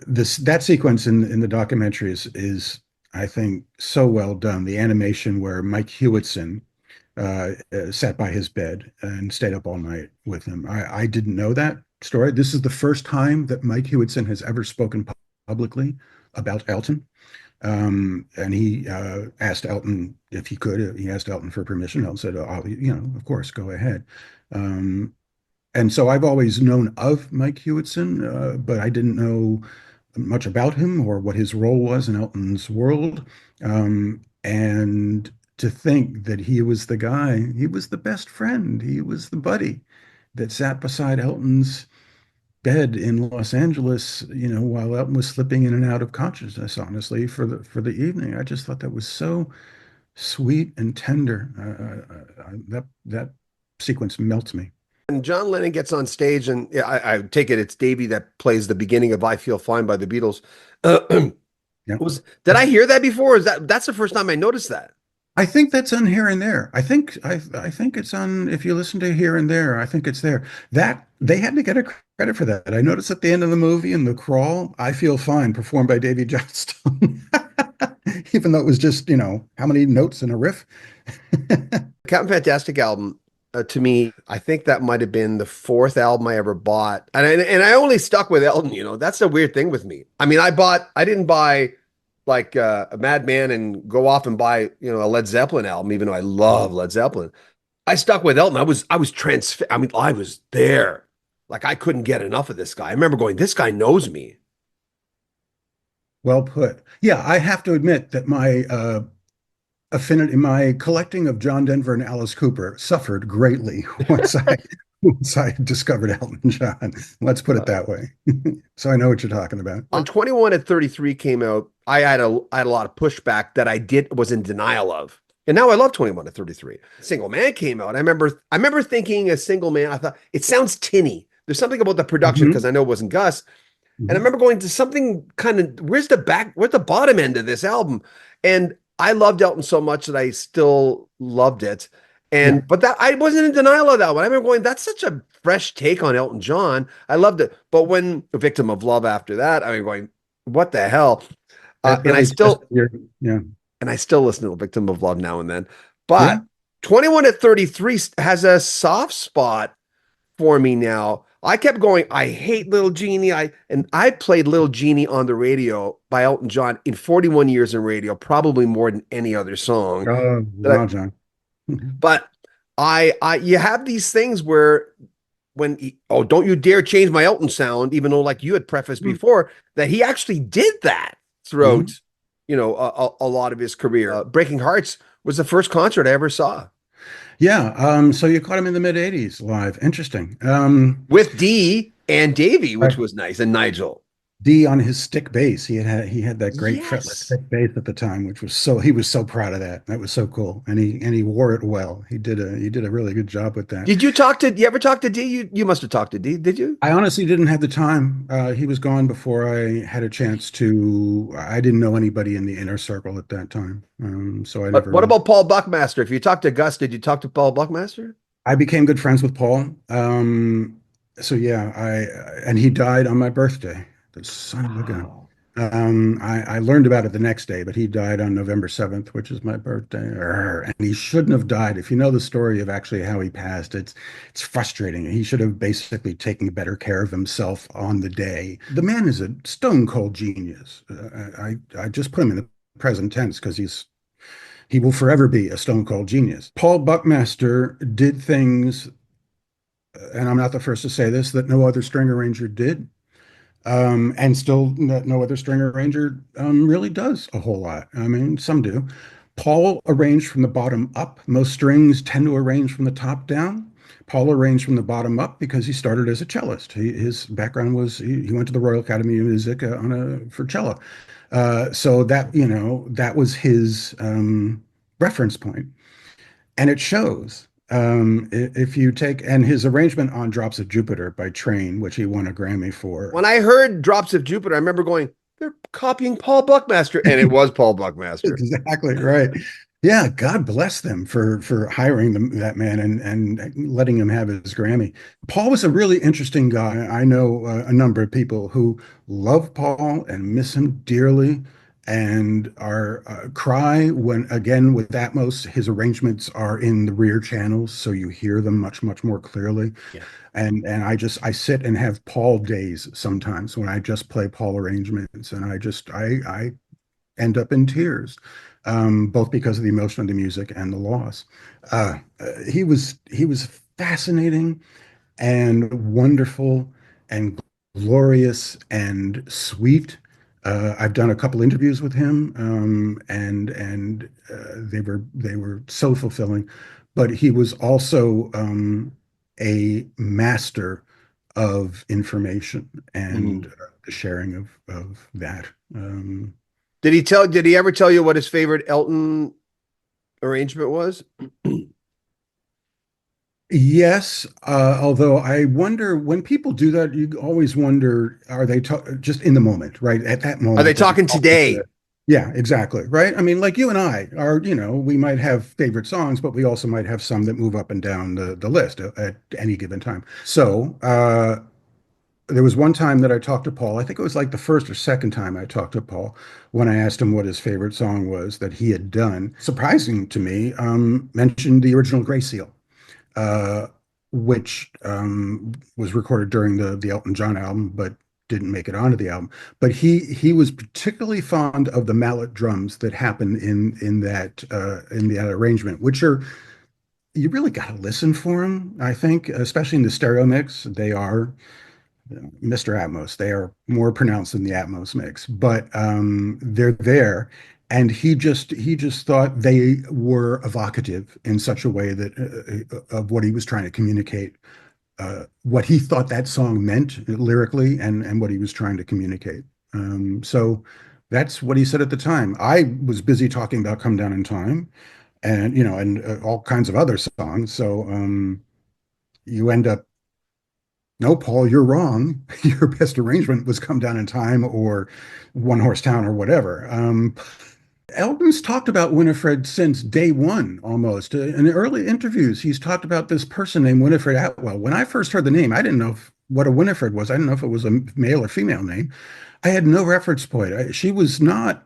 this that sequence in the documentary is I think so well done. The animation where Mike Hewitson sat by his bed and stayed up all night with him. I didn't know that story. This is the first time that Mike Hewitson has ever spoken publicly about Elton. And he asked Elton if he could. He asked Elton for permission. Elton said, "Oh, of course, go ahead." Um, and so I've always known of Mike Hewitson, but I didn't know much about him or what his role was in Elton's world. And to think that he was the guy, he was the best friend, he was the buddy that sat beside Elton's bed in Los Angeles, while Elton was slipping in and out of consciousness, honestly, for the evening. I just thought that was so sweet and tender. That sequence melts me. And John Lennon gets on stage, and yeah, I take it it's Davey that plays the beginning of "I Feel Fine" by the Beatles. Yeah. Did I hear that before? Or that's the first time I noticed that? I think that's on Here and There. I think it's on, if you listen to Here and There, I think it's there. That they had to get a credit for that. I noticed at the end of the movie in the crawl, "I Feel Fine," performed by Davy Johnstone. Even though it was just, how many notes in a riff. Captain Fantastic album, to me, I think that might have been the fourth album I ever bought, and I only stuck with Elton. That's the weird thing with me. I mean, I didn't buy like a Madman and go off and buy a Led Zeppelin album, even though I love Led Zeppelin. I stuck with Elton. I was I mean, I was there. Like I couldn't get enough of this guy. I remember going, this guy knows me. Well put. Yeah, I have to admit that my affinity, my collecting of John Denver and Alice Cooper suffered greatly once I discovered Elton John. Let's put it that way. So I know what you're talking about. When 21 at 33 came out, I had a lot of pushback that was in denial of. And now I love 21 at 33. Single Man came out. I remember thinking a Single Man, I thought it sounds tinny. There's something about the production because I know it wasn't Gus. And I remember going to something kind of, where's the bottom end of this album? And I loved Elton so much that I still loved it. Yeah. And but that I wasn't in denial of that one. I remember going, that's such a fresh take on Elton John. I loved it. But when a victim of love after that, I mean going, what the hell? It And I really still tested your, yeah. listen to Victim of Love now and then. Yeah. But 21 to 33 has a soft spot for me now. I kept going, I hate Little Genie. I played Little Genie on the radio by Elton John in 41 years in radio, probably more than any other song. Oh, That I, wow, John. but I you have these things where oh, don't you dare change my Elton sound, even though like you had prefaced before that he actually did that throughout, Mhm. a lot of his career. Breaking Hearts was the first concert I ever saw Yeah. So you caught him in the mid 80s live. Interesting. with Dee and Davey, which Right. was nice, and Nigel. D on his stick bass. He had that great fretless Yes. stick bass at the time, which was he was so proud of that. That was so cool. And he wore it well. He did a really good job with that. You ever talk to Dee? You must have talked to Dee, did you? I honestly didn't have the time. He was gone before I had a chance to. I didn't know anybody in the inner circle at that time. So I But never what really. about Paul Buckmaster? If you talked to Gus, did you talk to Paul Buckmaster? I became good friends with Paul. So yeah, and he died on my birthday. The son of a gun. Wow. I learned about it the next day, but he died on November 7th, which is my birthday. And he shouldn't have died. If you know the story of actually how he passed, it's frustrating. He should have basically taken better care of himself on the day. The man is a stone cold genius. I just put him in the present tense because he will forever be a stone cold genius. Paul Buckmaster did things, and I'm not the first to say this, that no other string arranger did. And still, no other string arranger really does a whole lot. I mean, some do. Paul arranged from the bottom up. Most strings tend to arrange from the top down. Paul arranged from the bottom up because he started as a cellist. His background was he went to the Royal Academy of Music for cello. So that was his reference point, and it shows. If you take and his arrangement on Drops of Jupiter by Train, which he won a Grammy for. When I heard Drops of Jupiter, I remember going, they're copying Paul Buckmaster. And it was Paul Buckmaster. Exactly right. Yeah, God bless them for hiring that man and letting him have his Grammy. Paul was a really interesting guy. I know a number of people who love Paul and miss him dearly and are cry when again with Atmos, his arrangements are in the rear channels, so you hear them much, much more clearly. Yeah. And I sit and have Paul days sometimes when I just play Paul arrangements and I end up in tears, both because of the emotion of the music and the loss. He was fascinating and wonderful and glorious and sweet. I've done a couple interviews with him, and they were so fulfilling. But he was also a master of information and Mhm. the sharing of that. Did he ever tell you what his favorite Elton arrangement was? Yes, although I wonder when people do that, you always wonder, are they just in the moment, right? At that Are they moment that they're talking talking to today? it. Yeah, exactly. Right. I mean, like you and I are, we might have favorite songs, but we also might have some that move up and down the list at any given time. So, there was one time that I talked to Paul. I think it was like the first or second time I talked to Paul when I asked him what his favorite song was that he had done. Surprising to me, mentioned the original Gray Seal, uh, which was recorded during the Elton John album, but didn't make it onto the album. But he was particularly fond of the mallet drums that happen in that arrangement, which are you really got to listen for them. I think, especially in the stereo mix, they are Mr. Atmos. They are more pronounced than the Atmos mix, but they're there. And he just thought they were evocative in such a way that of what he was trying to communicate, what he thought that song meant lyrically, and what he was trying to communicate. So that's what he said at the time. I was busy talking about "Come Down in Time" and all kinds of other songs. So you end up no, Paul, you're wrong. Your best arrangement was Come Down in Time or One Horse Town or whatever. Elton's talked about Winifred since day one, almost. In the early interviews, he's talked about this person named Winifred Atwell. When I first heard the name, I didn't know what a Winifred was. I didn't know if it was a male or female name. I had no reference point. She was not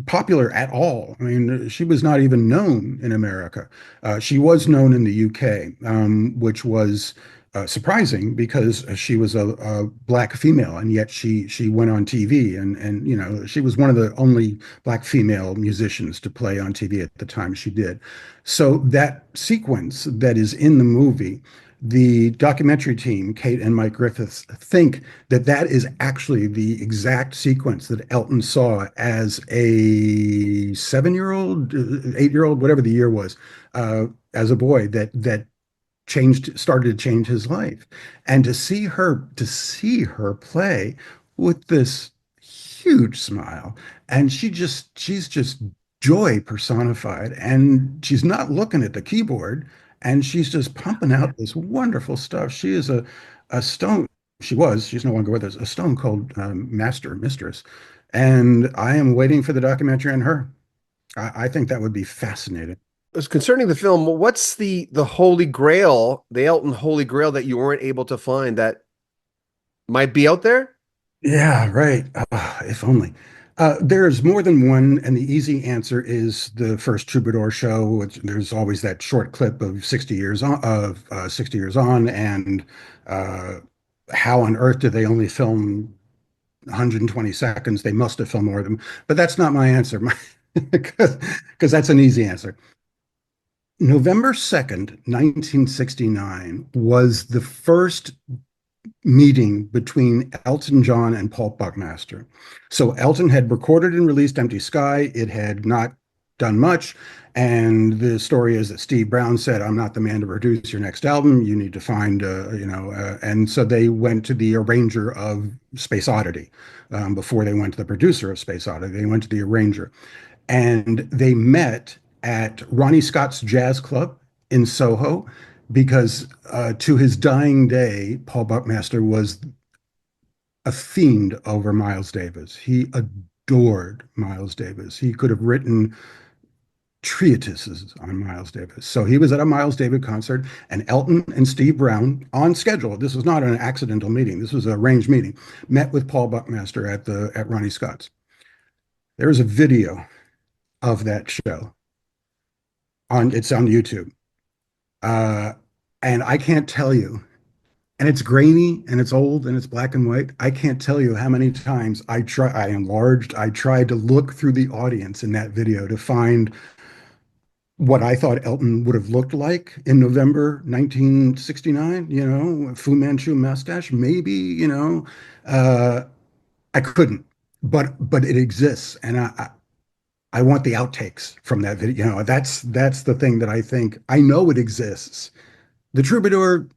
popular at all. I mean, she was not even known in America. She was known in the UK, which was surprising because she was a black female, and yet she went on TV, and she was one of the only black female musicians to play on TV at the time she did. So that sequence that is in the movie, the documentary team, Kate and Mike Griffiths, think that that is actually the exact sequence that Elton saw as a 7-year-old, 8-year-old, whatever the year was, as a boy that started to change his life. And to see her play with this huge smile, and she's just joy personified, and she's not looking at the keyboard, and she's just pumping out this wonderful stuff. She is a stone. She's no longer with us, a stone cold mistress. And I am waiting for the documentary on her. I think that would be fascinating. As concerning the film, what's the Holy Grail, the Elton Holy Grail that you weren't able to find that might be out there? Yeah, right. If only. There's more than one, and the easy answer is the first Troubadour show. There's always that short clip of 60 years on, and uh, how on earth did they only film 120 seconds? They must have filmed more of them. But that's not my answer, because that's an easy answer. November 2nd, 1969 was the first meeting between Elton John and Paul Buckmaster. So Elton had recorded and released Empty Sky. It had not done much. And the story is that Steve Brown said, I'm not the man to produce your next album. You need to find, and so they went to the arranger of Space Oddity before they went to the producer of Space Oddity. They went to the arranger. And they met at Ronnie Scott's Jazz Club in Soho because to his dying day, Paul Buckmaster was a fiend over Miles Davis. He adored Miles Davis. He could have written treatises on Miles Davis. So he was at a Miles Davis concert, and Elton and Steve Brown, on schedule, this was not an accidental meeting, this was an arranged meeting, met with Paul Buckmaster at Ronnie Scott's. There's a video of that show. It's on YouTube. Uh, and I can't tell you, and it's grainy and it's old and it's black and white. I can't tell you how many times I tried to look through the audience in that video to find what I thought Elton would have looked like in November 1969, Fu Manchu mustache, maybe, uh, I couldn't, but it exists. And I want the outtakes from that video. That's the thing that I think I know it exists. The Troubadour,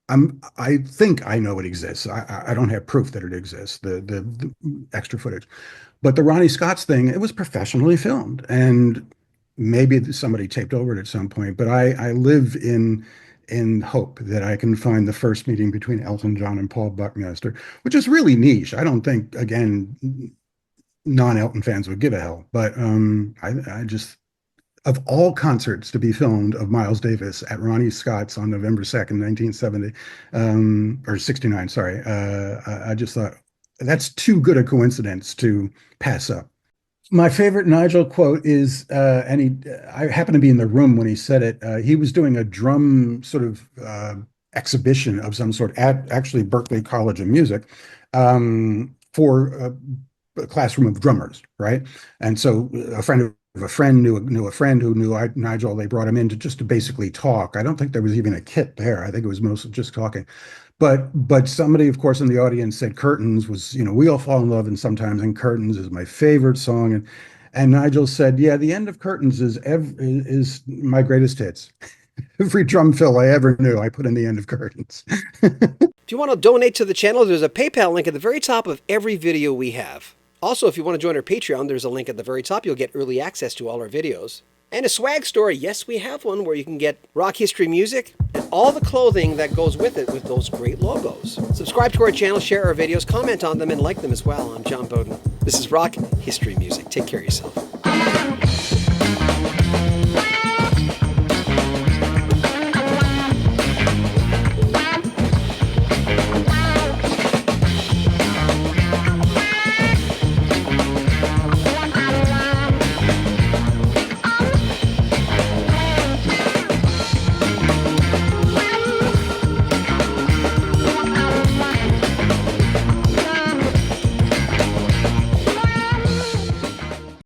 I think I know it exists. I don't have proof that it exists, the extra footage. But the Ronnie Scott's thing, it was professionally filmed, and maybe somebody taped over it at some point. But I live in hope that I can find the first meeting between Elton John and Paul Buckmaster, which is really niche. I don't think, again, non-Elton fans would give a hell. But I just, of all concerts to be filmed of Miles Davis at Ronnie Scott's on November 2nd, 1970, or 69, sorry, I just thought that's too good a coincidence to pass up. My favorite Nigel quote is, I happened to be in the room when he said it. He was doing a drum sort of exhibition of some sort at actually Berklee College of Music for a classroom of drummers, right? And so a friend of a friend knew a friend who knew Nigel. They brought him in to basically talk. I don't think there was even a kit there. I think it was mostly just talking. But somebody, of course, in the audience said Curtains was, we all fall in love and sometimes, and Curtains is my favorite song. And Nigel said, yeah, the end of Curtains is my greatest hits. Every drum fill I ever knew, I put in the end of Curtains. If you want to donate to the channel, there's a PayPal link at the very top of every video we have. Also, if you want to join our Patreon, there's a link at the very top. You'll get early access to all our videos. And a swag store. Yes, we have one where you can get rock history music and all the clothing that goes with it with those great logos. Subscribe to our channel, share our videos, comment on them, and like them as well. I'm John Bowden. This is Rock History Music. Take care of yourself.